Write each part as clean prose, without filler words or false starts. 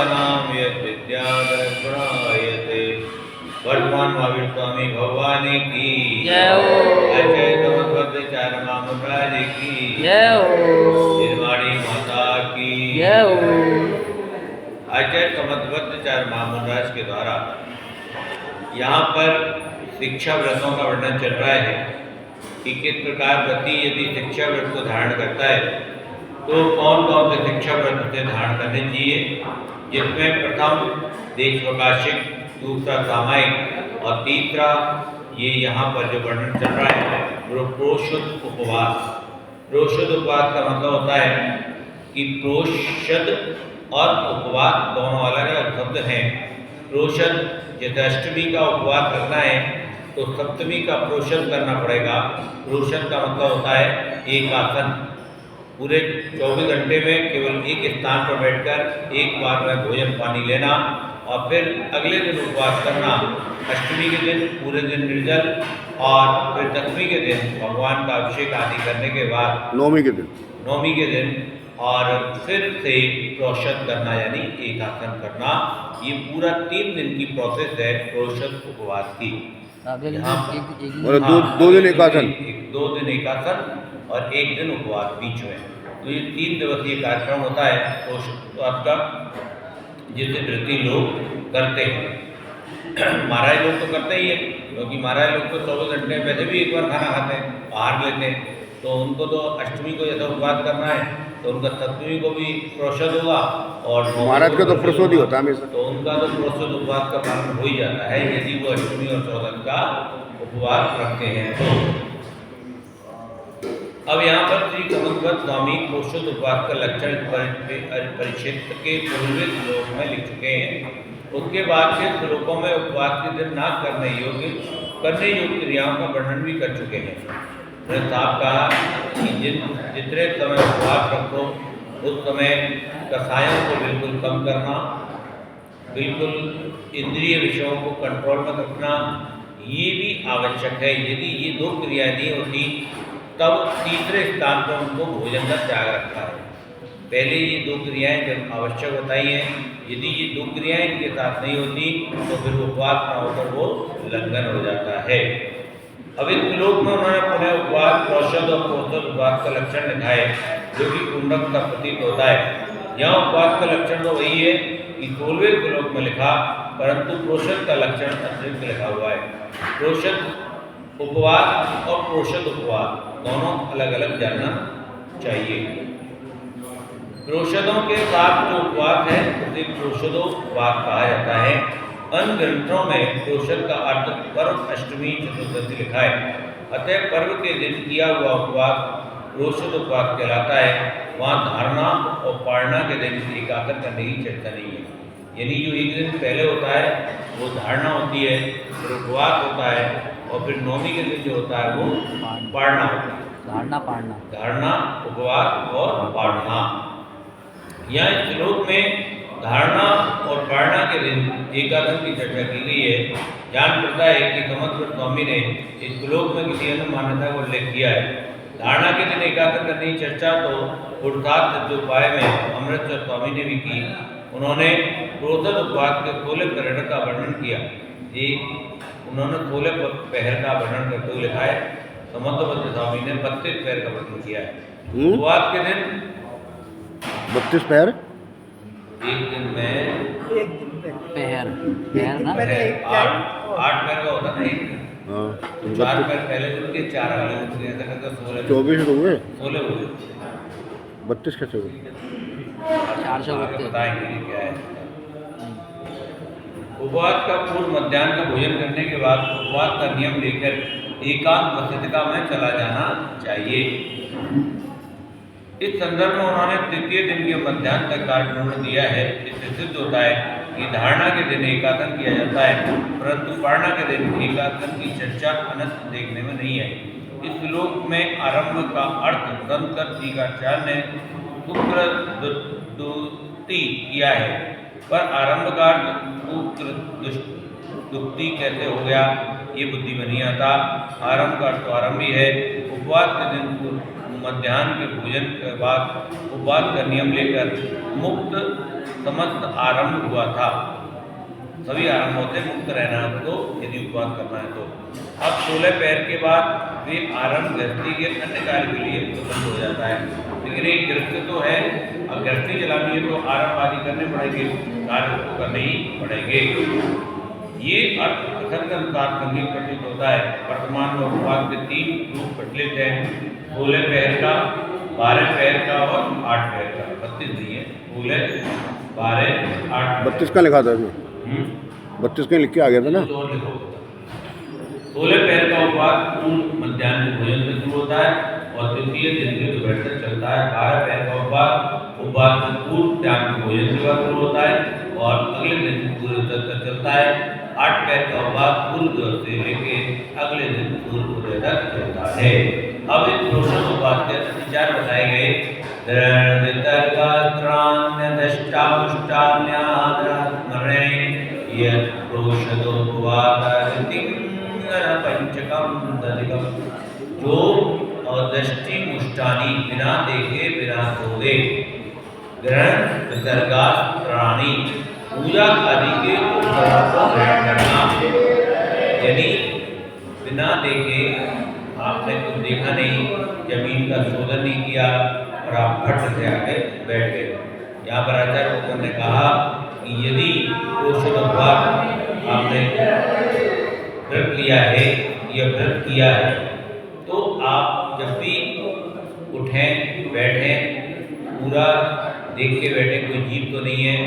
नाम यद विद्याधरगुणायते वर्तमान महावीर स्वामी भगवान की जय हो। अजय तमध्वचार महाराज की जय हो। निर्वाणी माता की जय हो। अजय तमध्वचार महाराज के द्वारा यहाँ पर शिक्षा व्रतों का वर्णन चल रहा है कि किस प्रकार व्यक्ति यदि शिक्षा व्रत को धारण करता है तो कौन कौन से शिक्षा व्रत उसे धारण करने चाहिए, जिसमें प्रथम देशवकाशिक, दूसरा सामायिक और तीसरा ये यहाँ पर जो वर्णन चल रहा है वो प्रोषद उपवास। प्रोषद उपवास का मतलब होता है कि प्रोषद और उपवास दोनों अलग अलग शब्द हैं। प्रोषद जैसे अष्टमी का उपवास करना है तो सप्तमी का प्रोषद करना पड़ेगा। प्रोषद का मतलब होता है एक आसन, पूरे 24 घंटे में केवल एक स्थान पर बैठकर एक बार में भोजन पानी लेना और फिर अगले दिन उपवास करना। अष्टमी के दिन पूरे दिन निर्जल और फिर दसवीं के दिन भगवान का अभिषेक आदि करने के बाद नौमी के दिन और फिर से प्रोषद करना यानी एक आसन करना। ये पूरा 3 दिन की प्रोसेस है प्रोषद उपवास की। दो दिन एक आसन, 2 दिन एक आसन और 1 दिन उपवास बीच में। तो ये 3 दिवसीय कार्यक्रम होता है प्रोषद उपवास का, जिसे व्रती लोग करते हैं। महाराज लोग तो करते ही है, क्योंकि महाराज लोग तो 24 घंटे में वैसे भी एक बार खाना खाते हैं, आहार लेते हैं, तो उनको तो अष्टमी को जैसा उपवास करना है तो उनका सप्तमी को भी प्रोषद होगा और महाराज का तो प्रोषद ही होता है हमेशा, तो उनका तो प्रोषद उपवास का पालन हो ही जाता है यदि वो अष्टमी और चौदह का उपवास रखते हैं तो। अब यहाँ पर श्री तमध्वज स्वामी प्रोषद उपवास का लक्षण परिक्षेत्र के पूर्वी श्लोक में लिख चुके हैं। उसके बाद के श्लोकों में उपवास के दिन ना करने योग्य क्रियाओं का वर्णन भी कर चुके हैं। उन्होंने साफ कहा कि जितने समय उपवास रखो उस समय कसायों को बिल्कुल कम करना, बिल्कुल इंद्रिय विषयों को कंट्रोल में रखना, ये भी आवश्यक है। यदि ये 2 क्रियाएं नहीं होती तब तीसरे स्थान पर उनको भोजन का त्याग रखा है। पहले ये 2 क्रियाएं जब आवश्यक बताई हैं, यदि ये 2 क्रियाएं इनके साथ नहीं होती तो फिर उपवास न होकर वो उल्लंघन हो जाता है। अब इस श्लोक में उन्होंने पुनः उपवास, प्रोषद और प्रोषद उपवास का लक्षण लिखा है जो कि कुंडक का प्रतीक होता है। यहाँ उपवास का लक्षण तो वही है कि 16वें श्लोक में लिखा, परंतु प्रोषद का लक्षण अतिरिक्त लिखा हुआ है। प्रोषद उपवास और प्रोषद उपवास दोनों अलग अलग जानना चाहिए। प्रोषदों के साथ जो उपवास है उसे प्रोषदोपवास कहा जाता है। अन्य ग्रंथों में प्रोषद का अर्थ पर्व, अष्टमी, चतुर्दशी लिखा है। अतः पर्व के दिन किया हुआ उपवास प्रोषद उपवास कहलाता है। वहाँ धारणा और पारणा के दिन एक आसन करने की चर्चा नहीं है, यानी जो एक दिन पहले होता है वो धारणा होती है, फिर उपवास होता है और फिर नौमी के दिन जो होता है वो पारणा होता है। धारणा, उपवास और पारणा। यहाँ इस श्लोक में धारणा और पारणा के दिन एकादश की चर्चा की गई है। जान पड़ता है कि तमध्वज स्वामी ने इस श्लोक में किसी अन्य मान्यता को उल्लेख किया है। धारणा के दिन एकादश करने की चर्चा तो पुरुषार्थ सिद्धोपाय में अमृतसर स्वामी ने भी की। उन्होंने प्रोषद उपवास के 16 पहर का वर्णन किया। ये उन्होंने 16 पहर का वर्णन करते हुए लिखा है। तमध्वज स्वामी ने 32 पहर का वर्णन किया है। उपवास के दिन 32 पहर, एक दिन में पहर ना 8 पहर का होता ना, एक 4 पहर पहले दिन के 4 अगले दिन के, ऐसा करके 16 24 तो हुए, 16 हुए, 32 कैसे हुए? 400 बताएंगे क्या है। उपवास का पूर्व मध्याह्न का भोजन करने के बाद उपवास का नियम लेकर एकांत वसतिका में चला जाना चाहिए। इस संदर्भ में उन्होंने 3 दिन के मध्याह्न तक का वर्णन दिया है। इससे सिद्ध होता है कि धारणा के दिन एकासन किया जाता है, परंतु पारणा के दिन एकासन की चर्चा अनंत देखने में नहीं आई। इस श्लोक में आरंभ का अर्थ संत टीकाचार्य ने शुक्र दुक्ति किया है, पर आरंभ का शुक्र दुक्ति कैसे हो गया ये बुद्धि में नहीं आता। आरंभ का अर्थ आरंभ ही है। उपवास के दिन मध्याह्न के भोजन के बाद उपवास का नियम लेकर मुक्त समस्त आरंभ हुआ था। सभी आरंभों से मुक्त रहना है उनको, यदि उपवास करना है तो। अब 16 पैर के बाद वे आरंभ गृहस्थी के अन्य कार्य के लिए स्वतंत्र हो जाता है। लेकिन एक गृहस्थ तो है, अब गृहस्थी चलानी है तो आरंभ आदि करने पड़ेंगे, कार्य उसको करने ही पड़ेंगे। ये अर्थ प्रसंग के अनुसार संगीत प्रतीत होता है। वर्तमान में उपवास के 3 रूप प्रचलित हैं, 16 पैर का, 12 पैर का और 8 पैर का। 32 नहीं है, 16, 12, 8। 32 का लिखा था इसमें, 32 कहीं लिख के आ गया था ना। 16 पैर का उपवास पूर्ण मध्याह्न भोजन से शुरू होता है और द्वितीय दिन के दोपहर तक चलता है। 12 पैर का उपवास पूर्ण त्याग भोजन से शुरू होता है और अगले दिन सूर्य तक चलता है। 8 पैर का उपवास पूर्व दिवस से लेके अगले दिन सूर्योदय तक चलता है। अब इस प्रोषण उपवास के विचार बताए गए। जो अदृष्टि मुष्टानी बिना देखे बिना सोए, ग्रहण विसर्गास्त्राणी पूजा आदि के उपकरणों को ग्रहण करना, यानी बिना देखे, आपने कुछ देखा नहीं, जमीन का शोधन नहीं किया और आप फट से आके बैठ गए। यहाँ पर आचार्य ने कहा कि यदि पोषण उपवास आपने व्रत लिया है या व्रत किया है तो आप जब भी उठें बैठें पूरा देख के बैठें, कोई जीव तो नहीं है,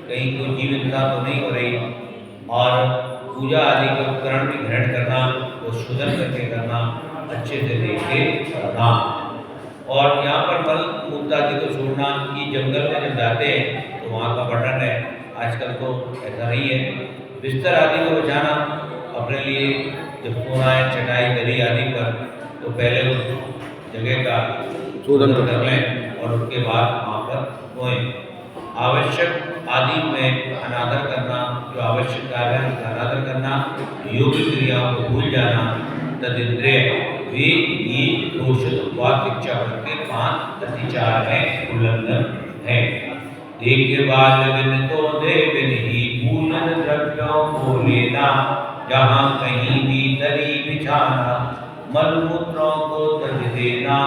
कहीं कोई जीव हिंसा तो नहीं हो रही, और पूजा आदि के उपकरण भी ग्रहण करना, वो शोधन करके करना, अच्छे से देख के करना। और यहाँ पर मल मूत्र आदि को छोड़ना, कि जंगल में जब जाते हैं तो वहाँ का वर्णन है। आजकल तो ऐसा नहीं है। बिस्तर आदि को बचाना अपने लिए, जब सोना है चटाई दरी आदि पर, तो पहले उस जगह का शोधन कर लें और उसके बाद वहाँ पर सोएं। आवश्यक आदि में अनादर करना, जो आवश्यक कार्य है उसका अनादर करना, योग क्रियाओं को भूल जाना, तदिंद्रिय, वे ये दोषित उपवास शिक्षा के 5 अतिचार हैं, उल्लंघन है। देखे बाद तो देविन ही पूलन द्रव्यों को लेना, जहाँ कहीं भी दरी बिछाना, मल मूत्रों को तज देना,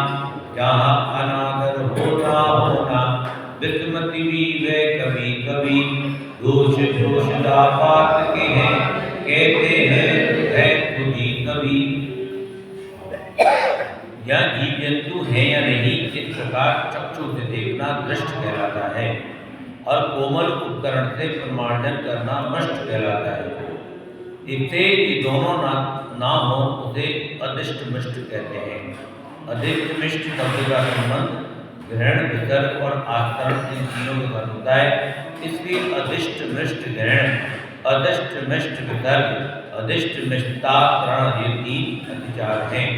जहाँ अनादर होना होना, विस्मृति भी वे कभी कभी, दोष दोषदा पात के हैं, कहते हैं है खुदी कभी। या जीव जंतु है या नहीं, इस प्रकार चक्षु से देखना दृष्ट कहलाता है, और कोमल उपकरण से प्रमार्जन करना मष्ट कहलाता है। इससे ये दोनों ना हो उसे अदिष्ट मिष्ट कहते हैं। अदिष्ट मिष्ट शब्द का संबंध ग्रहण विसर्ग और आचरण इन तीनों के साथ होता है। इसलिए अदिष्ट मिष्ट ग्रहण, अदिष्ट मिष्ट विसर्ग, अदिष्ट मिष्टाकरण, ये 3 अतिचार हैं।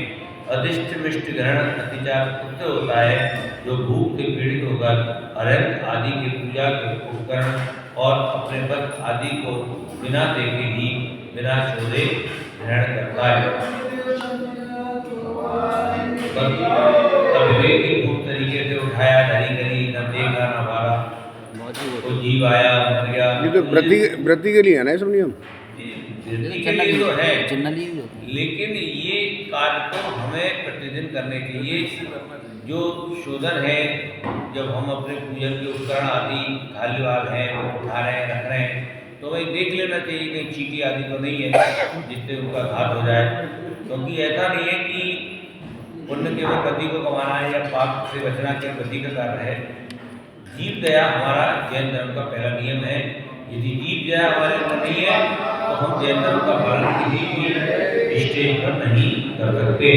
अदिष्ट मिष्ट ग्रहण अतिचार उससे होता है जो भूख से पीड़ित होकर अरहत आदि की पूजा के उपकरण और अपने वस्त्र आदि को बिना देखे ही बिना छोड़े ग्रहण करता है। पूर्ण तरीके से उठाया, धरी करी, न देखा न बारा, कोई जीव आया मर गया। ये तो व्रती के लिए है ना ये सब नियम, वृद्धि के लिए तो है, जनरली लेकिन ये कार्य तो हमें प्रतिदिन करने चाहिए। जो शोधन है, जब हम अपने पूजन के उपकरण आदि खाली वाल हैं वो उठा रहे हैं रख रहे हैं, तो वही देख लेना चाहिए कहीं चींटी आदि तो नहीं है जिससे उनका घात हो जाए। क्योंकि ऐसा नहीं है कि पुण्य केवल पति को कमाना है या पाप से बचना केवल पति का कार्य है। जीव दया हमारा जैन धर्म का पहला नियम है। यदि जीव दया हमारे अंदर नहीं है तो हम जैन धर्म का पालन किसी भी स्टेज पर नहीं कर सकते।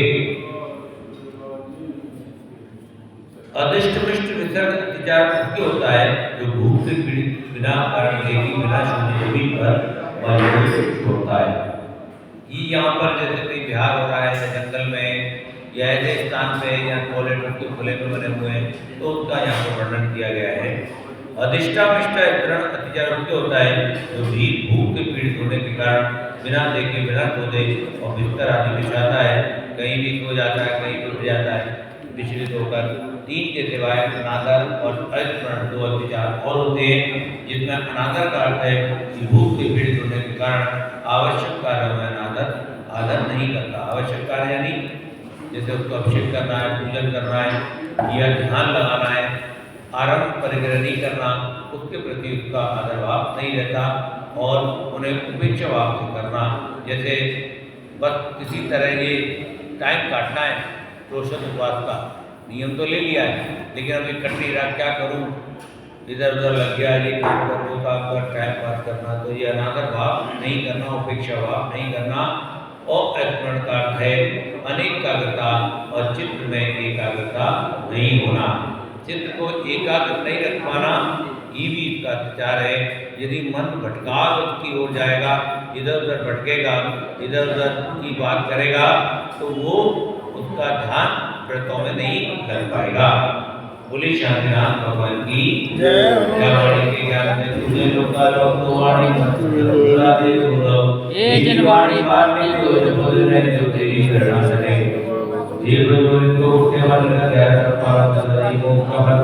अदिष्ट मिष्ट विसर्ग अतिचार उसके होता है जो भूख से पीड़ित बिना कारण देखे बिना शुद्ध जमीन पर छोड़ता है। ये यहाँ पर जैसे कोई बिहार हो रहा है या जंगल में या ऐसे स्थान पे या टॉयलेट के खुले में बने हुए हैं, तो उसका यहाँ पर वर्णन किया गया है। अधिष्ठा मिष्टा ग्रहण अतिचार उसके होता है जो भी भूख के पीड़ित होने के कारण बिना देखे बिना सोचे और बिस्तर आदि बिछाता है, कहीं भी सो जाता है, कहीं उठ जाता है, विचलित होकर तीन के सिवाय अनादर और अस्मरण दो अत्याचार और होते हैं, जिसमें अनादर का अर्थ है कि भूख से पीड़ित होने के कारण आवश्यक कार्यों में अनादर आदर नहीं करता। आवश्यक कार्य यानी जैसे उसको अभिषेक करना है, पूजन करना है या ध्यान लगाना है, आरंभ परिग्रह नहीं करना, उसके प्रति उसका आदर भाव नहीं रहता और उन्हें उपेक्षा भाव से करना। जैसे बस किसी तरह ये टाइम काटना है रोशन उपवास का नियम तो ले लिया है, लेकिन अभी कट नहीं रहा, क्या करूं, इधर उधर लग गया, ये काम कर वो काम कर, टाइम पास करना, तो ये अनादर भाव नहीं करना, उपेक्षा भाव नहीं करना। और स्मरण का अर्थ है अनेकाग्रता और चित्त में एकाग्रता नहीं होना, चित्त को एकाग्र नहीं रख पाना, ये भी इसका अत्याचार है। यदि मन भटकाव की ओर जाएगा, इधर उधर भटकेगा, इधर उधर की बात करेगा, तो वो उसका ध्यान व्रतों में नहीं कर पाएगा। बोले शांतिनाथ भगवान की जय। के ज्ञान में तुझे लोका लोक वाणी मधुरा दे गुरु ये जनवाणी वाणी को जो बोलने जो तेरी शरण सने जीव को उठने वाले का ध्यान पार सदाई को कहा।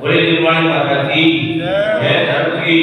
बोले जनवाणी माता की जय, धर्म की